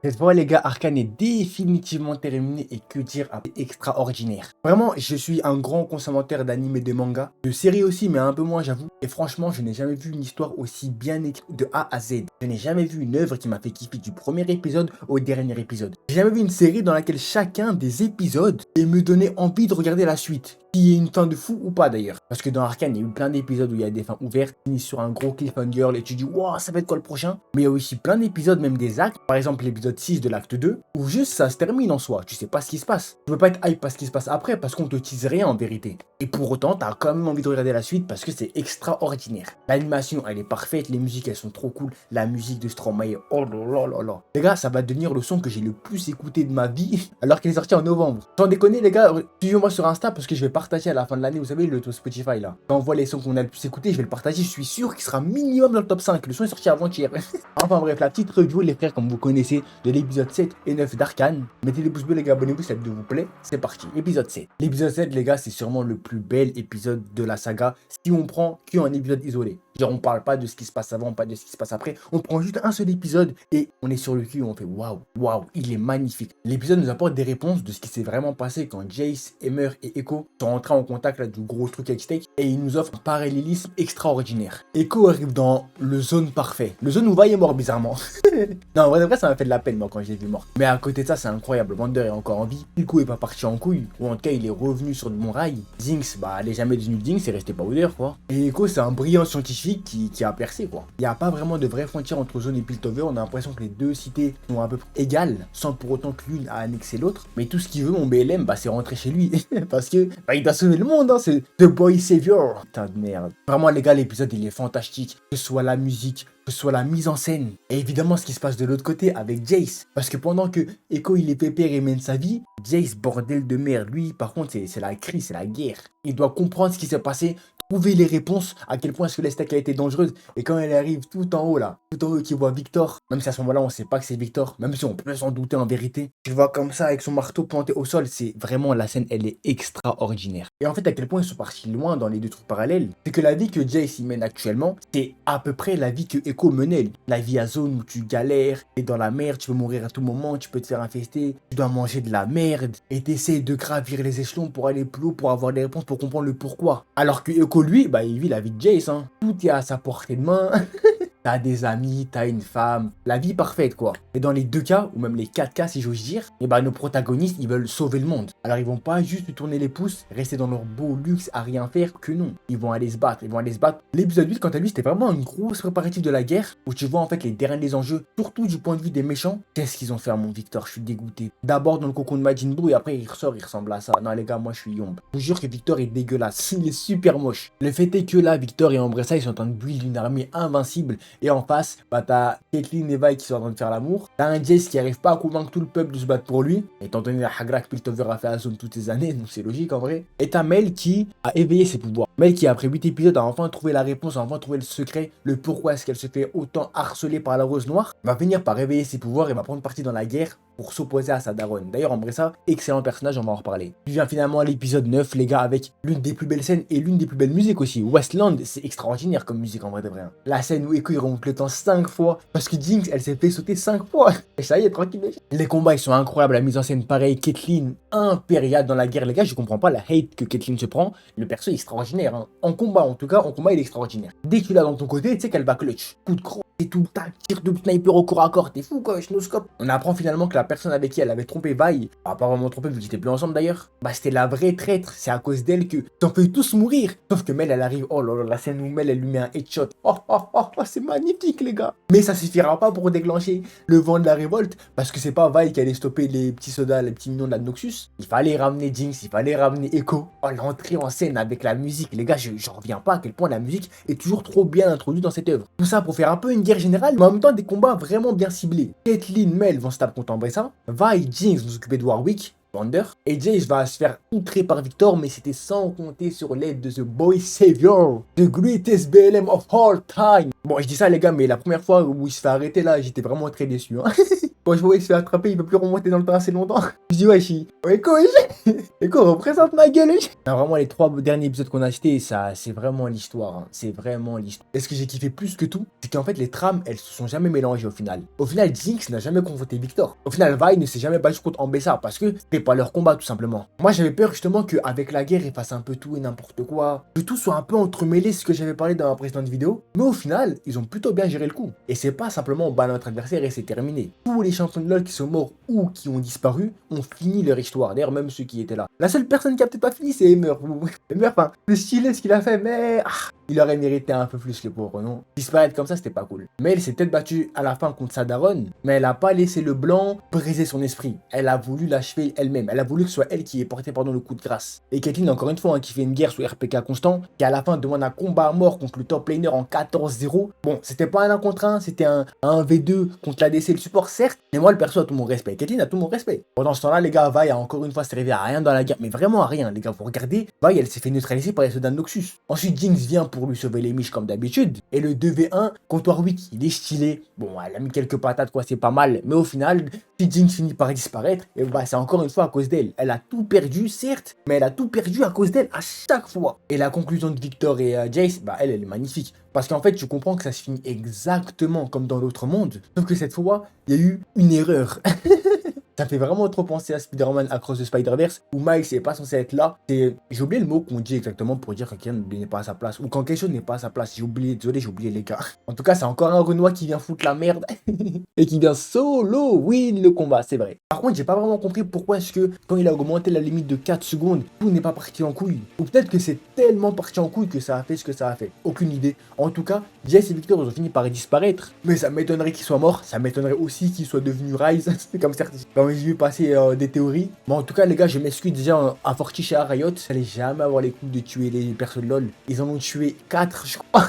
Cette fois, les gars, Arcane est définitivement terminé et que dire, extraordinaire. Vraiment, je suis un grand consommateur d'anime et de manga, de séries aussi, mais un peu moins, j'avoue. Et franchement, je n'ai jamais vu une histoire aussi bien écrite de A à Z. Je n'ai jamais vu une œuvre qui m'a fait kiffer du premier épisode au dernier épisode. J'ai jamais vu une série dans laquelle chacun des épisodes me donnait envie de regarder la suite. Qu'il y ait une fin de fou ou pas d'ailleurs. Parce que dans Arcane, il y a eu plein d'épisodes où il y a des fins ouvertes, finis sur un gros cliffhanger et tu dis, waouh, ça va être quoi le prochain? Mais il y a aussi plein d'épisodes, même des actes. Par exemple, l'épisode 6 de l'acte 2, où juste ça se termine en soi. Tu sais pas ce qui se passe. Tu peux pas être hype parce qu'il se passe après, parce qu'on te tease rien en vérité. Et pour autant, t'as quand même envie de regarder la suite parce que c'est extraordinaire. L'animation, elle est parfaite, les musiques, elles sont trop cool. La musique de Stromae, oh là là là là. Les gars, ça va devenir le son que j'ai le plus écouté de ma vie, alors qu'il est sorti en novembre. Sans déconner, les gars, suivez-moi sur Insta parce que je vais partager à la fin de l'année, vous savez, le Spotify là. Quand on voit les sons qu'on a le plus écoutés, je vais le partager, je suis sûr qu'il sera minimum dans le top 5. Le son est sorti avant-hier. Enfin bref, la petite review, les frères, comme vous connaissez, de l'épisode 7 et 9 d'Arcane. Mettez les pouces bleus, les gars, abonnez-vous si ça vous plaît. C'est parti, épisode 7. L'épisode 7, les gars, c'est sûrement le plus bel épisode de la saga si on prend qu'un épisode isolé. Genre, on parle pas de ce qui se passe avant, pas de ce qui se passe après. On prend juste un seul épisode et on est sur le cul, on fait waouh, waouh, il est magnifique. L'épisode nous apporte des réponses de ce qui s'est vraiment passé quand Jace, Emmer et Echo sont entrés en contact là, du gros truc avec Steak et il nous offre un parallélisme extraordinaire. Echo arrive dans le zone parfait. Le zone où Va est mort bizarrement. Non, en vrai, ça m'a fait de la peine moi quand je l'ai vu mort. Mais à côté de ça, c'est incroyable. Vander est encore en vie. Echo est pas parti en couille. Ou en tout cas, il est revenu sur de bons rails. Jinx, bah, elle est jamais devenue Jinx, c'est resté Powder quoi. Et Echo, c'est un brillant scientifique qui a percé quoi. Il n'y a pas vraiment de vraie frontière entre Zone et Piltover. On a l'impression que les deux cités sont à peu près égales, sans pour autant que l'une a annexé l'autre. Mais tout ce qu'il veut, mon BLM, bah, c'est rentrer chez lui. Parce que bah, il doit sauver le monde, hein. C'est The Boy Savior. Putain de merde. Vraiment, les gars, l'épisode, il est fantastique. Que ce soit la musique, que ce soit la mise en scène. Et évidemment, ce qui se passe de l'autre côté avec Jace. Parce que pendant que Echo, il est pépère et mène sa vie, Jace, bordel de merde, lui, par contre, c'est la crise, c'est la guerre. Il doit comprendre ce qui s'est passé, trouver les réponses, à quel point est-ce que l'Estac a été dangereuse. Et quand elle arrive tout en haut là, tout en haut qui voit Victor, même si à ce moment-là on sait pas que c'est Victor, même si on peut s'en douter en vérité, tu vois comme ça avec son marteau planté au sol, c'est vraiment la scène, elle est extraordinaire. Et en fait à quel point ils sont partis loin dans les deux trucs parallèles, c'est que la vie que Jace y mène actuellement, c'est à peu près la vie que Echo menait. La vie à zone où tu galères, t'es dans la merde, tu peux mourir à tout moment, tu peux te faire infester, tu dois manger de la merde, et t'essaies de gravir les échelons pour aller plus haut, pour avoir des réponses, pour comprendre le pourquoi. Alors que Echo lui, bah il vit la vie de Jace, hein. Tout est à sa portée de main. T'as des amis, t'as une femme, la vie parfaite quoi. Et dans les deux cas, ou même les quatre cas si j'ose dire, et bah nos protagonistes ils veulent sauver le monde. Alors ils vont pas juste tourner les pouces, rester dans leur beau luxe à rien faire, que non. Ils vont aller se battre, ils vont aller se battre. L'épisode 8 quant à lui c'était vraiment une grosse préparatif de la guerre, où tu vois en fait les derniers enjeux, surtout du point de vue des méchants. Qu'est-ce qu'ils ont fait à mon Victor, je suis dégoûté. D'abord dans le cocon de Majin Buu et après il ressort, il ressemble à ça. Non les gars, moi je suis yombe. Je vous jure que Victor est dégueulasse, il est super moche. Le fait est que là, Victor et Ambressa ils sont en train de build une armée invincible. Et en face, bah t'as Caitlyn et Vi qui sont en train de faire l'amour. T'as un Jace qui arrive pas à convaincre tout le peuple de se battre pour lui. Étant donné la Hagra que Piltover a fait à Zone toutes ces années, donc c'est logique en vrai. Et t'as Mel qui a éveillé ses pouvoirs. Mel qui après 8 épisodes a enfin trouvé la réponse, a enfin trouvé le secret, le pourquoi est-ce qu'elle se fait autant harceler par la Rose Noire. Va venir par réveiller ses pouvoirs et va prendre partie dans la guerre pour s'opposer à sa daronne. D'ailleurs, Ambressa, excellent personnage, on va en reparler. Puis vient finalement à l'épisode 9, les gars, avec l'une des plus belles scènes et l'une des plus belles musiques aussi. Westland, c'est extraordinaire comme musique en vrai de vrai. La scène où Echo il remonte le temps 5 fois, parce que Jinx, elle s'est fait sauter 5 fois. Et ça y est, tranquille. Les combats, ils sont incroyables, la mise en scène, pareil. Caitlyn, impériale dans la guerre, les gars, je comprends pas la hate que Caitlyn se prend. Le perso est extraordinaire, hein. En combat, en tout cas, en combat, il est extraordinaire. Dès que tu l'as dans ton côté, tu sais qu'elle va clutch. Coup de croc. Et tout, tac, tir de sniper au corps à corps, t'es fou quoi, no-scope. On apprend finalement que la personne avec qui elle avait trompé Vi, pas vraiment trompé vu qu'ils étaient plus ensemble d'ailleurs, bah c'était la vraie traître, c'est à cause d'elle que t'en fais tous mourir. Sauf que Mel elle arrive, oh là là, la scène où Mel elle lui met un headshot, oh, c'est magnifique les gars. Mais ça suffira pas pour déclencher le vent de la révolte, parce que c'est pas Vi qui allait stopper les petits sodas, les petits mignons de la Noxus. Il fallait ramener Jinx, il fallait ramener Echo. Oh l'entrée en scène avec la musique, les gars, j'en reviens pas à quel point la musique est toujours trop bien introduite dans cette œuvre. Tout ça pour faire un peu une guerre générale, mais en même temps des combats vraiment bien ciblés. Caitlyn, Mel vont se taper contre Ambressa, Vi, Jinx vont s'occuper de Warwick, Wander, et Jace va se faire outrer par Victor, mais c'était sans compter sur l'aide de The Boy Savior, the greatest BLM of all time. Bon, je dis ça, les gars, mais la première fois où il se fait arrêter, là, j'étais vraiment très déçu. Hein. Quand je vois qu'il se fait attraper, il peut plus remonter dans le temps assez longtemps. Je dis, ouais, Eko, Eko, représente ma gueule. Non, vraiment, les 3 derniers épisodes qu'on a achetés, ça, c'est vraiment l'histoire. Hein. C'est vraiment l'histoire. Et ce que j'ai kiffé plus que tout, c'est qu'en fait, les trames, elles se sont jamais mélangées au final. Au final, Jinx n'a jamais confronté Victor. Au final, Vi ne s'est jamais battu contre Ambessa parce que c'était pas leur combat, tout simplement. Moi, j'avais peur justement qu'avec la guerre, ils fassent un peu tout et n'importe quoi. Que tout soit un peu entremêlé, ce que j'avais parlé dans ma précédente vidéo. Mais au final, ils ont plutôt bien géré le coup. Et c'est pas simplement on bat notre adversaire et c'est terminé. Tous les champions de LoL qui sont morts ou qui ont disparu ont fini leur histoire. D'ailleurs, même ceux qui étaient là. La seule personne qui a peut-être pas fini, c'est Emer. Emer, enfin, c'est stylé ce qu'il a fait, mais il aurait mérité un peu plus, le pauvre, non? Disparaître comme ça, c'était pas cool. Mais elle s'est peut-être battue à la fin contre sa daronne, mais elle a pas laissé le blanc briser son esprit. Elle a voulu l'achever elle-même. Elle a voulu que ce soit elle qui ait porté le coup de grâce. Et Caitlyn, encore une fois, hein, qui fait une guerre sous RPK constant, qui à la fin demande un combat à mort contre le top laner en 14-0. Bon, c'était pas un 1 contre 1, c'était un 1v2 contre l'ADC et le support, certes, mais moi, le perso a tout mon respect. Caitlyn a tout mon respect. Pendant ce temps-là, les gars, Vi a encore une fois servi à rien dans la guerre, mais vraiment à rien, les gars. Vous regardez, Vi, elle s'est fait neutraliser par les soldats de Noxus. Ensuite, Jinx vient pour lui sauver les miches comme d'habitude. Et le 2v1 contre Warwick, il est stylé. Bon, elle a mis quelques patates, quoi, c'est pas mal. Mais au final, si Jinx finit par disparaître, et bah, c'est encore une fois à cause d'elle. Elle a tout perdu, certes, mais elle a tout perdu à cause d'elle à chaque fois. Et la conclusion de Victor et Jace, bah, elle est magnifique. Parce qu'en fait, tu comprends que ça se finit exactement comme dans l'autre monde. Sauf que cette fois, il y a eu une erreur. Ça fait vraiment trop penser à Spider-Man Across the Spider-Verse où Miles n'est pas censé être là. J'ai oublié le mot qu'on dit exactement pour dire quand quelqu'un n'est pas à sa place ou quand quelque chose n'est pas à sa place. J'ai oublié, désolé, j'ai oublié les gars. En tout cas, c'est encore un Renoir qui vient foutre la merde et qui vient solo win le combat, c'est vrai. Par contre, j'ai pas vraiment compris pourquoi est-ce que quand il a augmenté la limite de 4 secondes, tout n'est pas parti en couille. Ou peut-être que c'est tellement parti en couille que ça a fait ce que ça a fait. Aucune idée. En tout cas, Jace et Victor, ils ont fini par disparaître. Mais ça m'étonnerait qu'ils soient morts. Ça m'étonnerait aussi qu'ils soient devenus Rise. comme certains. J'ai vu passer des théories. Mais en tout cas, les gars, je m'excuse déjà à Fortiche et à Riot. Ça allait jamais avoir les coups de tuer les persos de LoL. Ils en ont tué 4, je crois.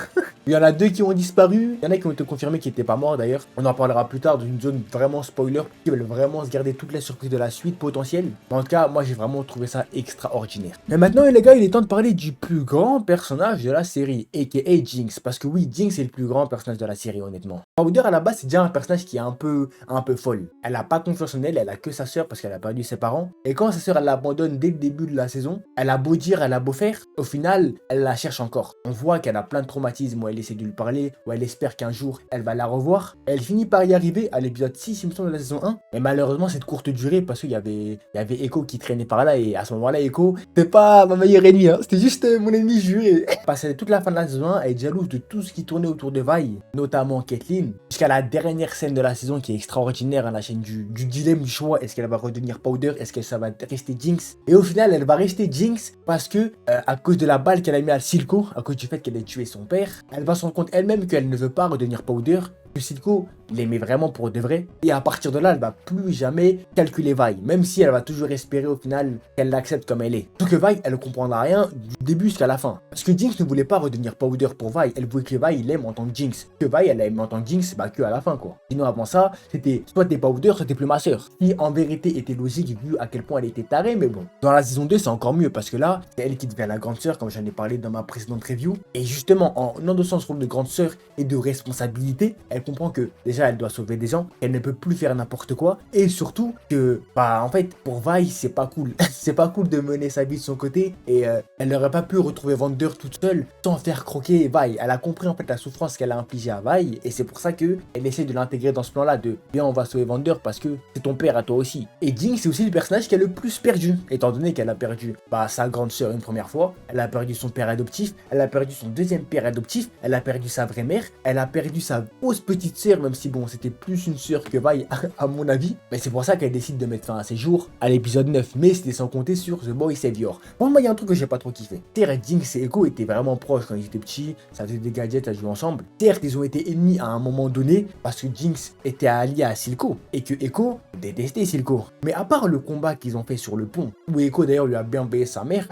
Il y en a 2 qui ont disparu. Il y en a qui ont été confirmés qui n'étaient pas morts d'ailleurs. On en parlera plus tard dans une zone vraiment spoiler qui veulent vraiment se garder toutes les surprises de la suite potentielle. Mais en tout cas, moi j'ai vraiment trouvé ça extraordinaire. Mais maintenant, les gars, il est temps de parler du plus grand personnage de la série, aka Jinx. Parce que oui, Jinx est le plus grand personnage de la série, honnêtement. Powder à la base, c'est déjà un personnage qui est un peu folle. Elle n'a pas confiance en elle, elle a que sa sœur parce qu'elle a perdu ses parents. Et quand sa sœur elle l'abandonne dès le début de la saison, elle a beau dire, elle a beau faire, au final, elle la cherche encore. On voit qu'elle a plein de traumatismes où elle essaie de lui parler, où elle espère qu'un jour elle va la revoir. Elle finit par y arriver à l'épisode 6, il me semble, de la saison 1. Mais malheureusement, cette courte durée parce qu'il y avait Echo qui traînait par là et à ce moment-là, Echo, c'était pas ma meilleure ennemie, hein. C'était juste mon ennemi juré. Passé toute la fin de la saison 1, elle est jalouse de tout ce qui tournait autour de Vi, notamment Caitlyn, jusqu'à la dernière scène de la saison qui est extraordinaire à la chaîne du dilemme du choix. Est-ce qu'elle va redevenir Powder? Est-ce que ça va rester Jinx? Et au final, elle va rester Jinx parce que, à cause de la balle qu'elle a mis à Silco, à cause du fait qu'elle ait tué son père, elle va se rendre compte elle-même qu'elle ne veut pas redevenir Powder, que Silco l'aimait vraiment pour de vrai. Et à partir de là, elle va plus jamais calculer Vi, même si elle va toujours espérer au final qu'elle l'accepte comme elle est. Sauf que Vi, elle ne comprendra rien du début jusqu'à la fin. Parce que Jinx ne voulait pas redevenir Powder pour Vi, elle voulait que Vi l'aime en tant que Jinx. Que Vi, elle l'aime en tant que Jinx, bah que à la fin quoi. Sinon avant ça, c'était soit t'es Powder, soit t'es plus ma soeur. Qui en vérité était logique vu à quel point elle était tarée, mais bon. Dans la saison 2, c'est encore mieux parce que là, c'est elle qui devient la grande sœur, comme j'en ai parlé dans ma précédente review. Et justement, en endossant ce rôle de grande sœur et de responsabilité, elle comprend que déjà elle doit sauver des gens, elle ne peut plus faire n'importe quoi, et surtout que, bah en fait, pour Vi, c'est pas cool. c'est pas cool de mener sa vie de son côté, et elle n'aurait pas pu retrouver Vander toute seule sans faire croquer Vi. Elle a compris en fait la souffrance qu'elle a infligée à Vi, et c'est pour ça que elle essaie de l'intégrer dans ce plan-là de bien on va sauver Vander parce que c'est ton père à toi aussi. Et Jinx c'est aussi le personnage qui a le plus perdu, étant donné qu'elle a perdu sa grande sœur une première fois, elle a perdu son père adoptif, elle a perdu son deuxième père adoptif, elle a perdu sa vraie mère, elle a perdu sa fausse petite sœur, même si bon c'était plus une sœur que Vi à mon avis, mais c'est pour ça qu'elle décide de mettre fin à ses jours à l'épisode 9, mais c'était sans compter sur The Boy Savior. Pour moi il y a un truc que j'ai pas trop kiffé. Certes, Jinx et Echo étaient vraiment proches quand ils étaient petits, ça faisait des gadgets à jouer ensemble. Certes, ils ont été ennemis à un moment donné parce que Jinx était alliée à Silco et que Echo détestait Silco. Mais à part le combat qu'ils ont fait sur le pont, où Echo d'ailleurs lui a bien payé sa mère,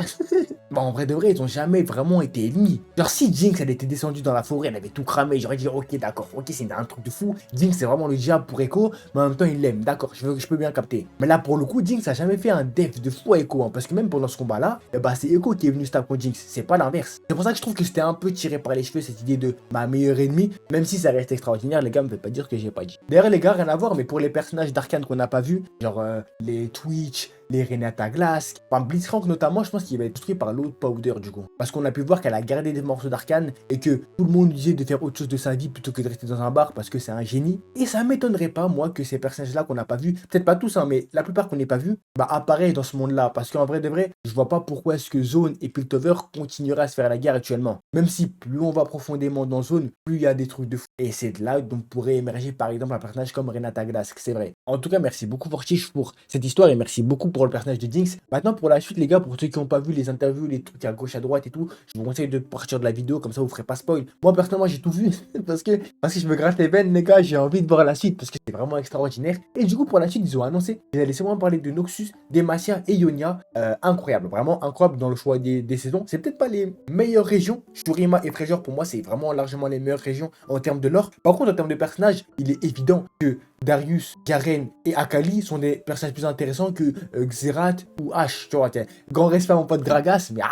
Bah, en vrai de vrai, ils ont jamais vraiment été ennemis. Genre, si Jinx, elle était descendue dans la forêt, elle avait tout cramé, j'aurais dit, ok, d'accord, ok, c'est un truc de fou. Jinx, c'est vraiment le diable pour Echo, mais en même temps, il l'aime, d'accord, je peux bien capter. Mais là, pour le coup, Jinx a jamais fait un def de fou à Echo, hein, parce que même pendant ce combat-là, bah, c'est Echo qui est venu stab contre Jinx, c'est pas l'inverse. C'est pour ça que je trouve que c'était un peu tiré par les cheveux cette idée de ma meilleure ennemie, même si ça reste extraordinaire, les gars, me faites pas dire que j'ai pas dit. D'ailleurs, les gars, rien à voir, mais pour les personnages d'Arcane qu'on n'a pas vu, genre les Twitch, les Renata Glass, enfin Blitzcrank notamment, je pense qu'il va être construit par l'autre Powder du coup. Parce qu'on a pu voir qu'elle a gardé des morceaux d'Arcane et que tout le monde lui disait de faire autre chose de sa vie plutôt que de rester dans un bar parce que c'est un génie. Et ça m'étonnerait pas, moi, que ces personnages-là qu'on n'a pas vus, peut-être pas tous, hein, mais la plupart qu'on n'ait pas vus, bah apparaissent dans ce monde-là. Parce qu'en vrai de vrai, je vois pas pourquoi est-ce que Zone et Piltover continueraient à se faire la guerre actuellement. Même si plus on va profondément dans Zone, plus il y a des trucs de fou. Et c'est de là dont pourrait émerger par exemple un personnage comme Renata Glass, c'est vrai. En tout cas, merci beaucoup Fortiche pour cette histoire et merci beaucoup pour le personnage de Jinx. Maintenant, pour la suite, les gars, pour ceux qui n'ont pas vu les interviews, les trucs à gauche, à droite et tout, je vous conseille de partir de la vidéo, comme ça vous ferez pas spoil. Moi, personnellement, j'ai tout vu parce que je me gratte les veines, les gars, j'ai envie de voir la suite parce que c'est vraiment extraordinaire. Et du coup, pour la suite, ils ont annoncé qu'ils allaient seulement parler de Noxus, Demacia et Ionia. Incroyable, vraiment incroyable dans le choix des saisons. C'est peut-être pas les meilleures régions. Shurima et Treasure, pour moi, c'est vraiment largement les meilleures régions en termes de lore. Par contre, en termes de personnages, il est évident que Darius, Garen et Akali sont des personnages plus intéressants que Xerath ou Ashe, tu vois. Grand respect à mon pote Gragas, mais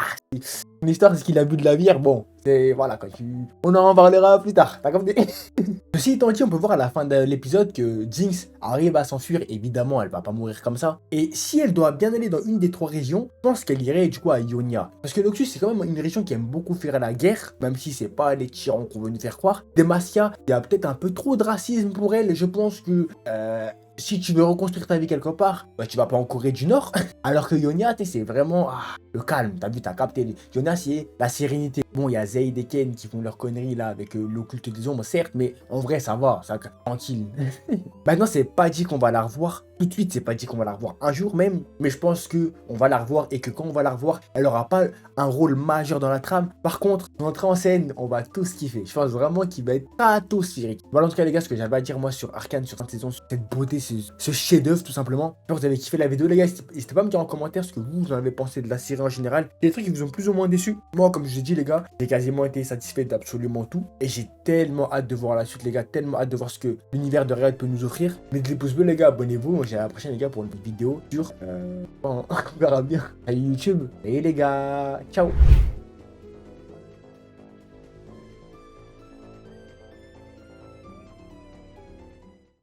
une histoire, c'est qu'il a bu de la bière, bon, c'est, voilà, on en parlera plus tard, t'as compris. Ceci étant dit, on peut voir à la fin de l'épisode que Jinx arrive à s'enfuir, évidemment, elle va pas mourir comme ça. Et si elle doit bien aller dans une des trois régions, je pense qu'elle irait du coup à Ionia. Parce que Noxus, c'est quand même une région qui aime beaucoup faire la guerre, même si c'est pas les tyrans qu'on veut nous faire croire. Demacia, il y a peut-être un peu trop de racisme pour elle, et je pense que si tu veux reconstruire ta vie quelque part, bah tu vas pas en Corée du Nord. Alors que Ionia, c'est vraiment le calme. T'as vu, t'as capté. Ionia, c'est la sérénité. Bon, il y a Zayd et Ken qui font leur conneries là avec l'occulte des ombres, certes, mais en vrai, ça va, ça tranquille. Maintenant, c'est pas dit qu'on va la revoir tout de suite, c'est pas dit qu'on va la revoir un jour même, mais je pense que on va la revoir et que quand on va la revoir, elle aura pas un rôle majeur dans la trame. Par contre, son entrée en scène, on va tous kiffer. Je pense vraiment qu'il va être stratosphérique. Voilà en tout cas les gars, ce que j'avais à dire moi sur Arcane, sur cette saison, sur cette beauté, ce chef-d'œuvre tout simplement. J'espère que vous avez kiffé la vidéo les gars. N'hésitez pas à me dire en commentaire ce que vous en avez pensé de la série en général. Des trucs qui vous ont plus ou moins déçu. Moi, comme je vous ai dit les gars, j'ai quasiment été satisfait d'absolument tout. Et j'ai tellement hâte de voir la suite les gars, tellement hâte de voir ce que l'univers de Riot peut nous offrir. Mettez les pouces bleus les gars, abonnez-vous. J'ai à la prochaine les gars pour une vidéo sur on verra bien. Salut YouTube. Et les gars, ciao.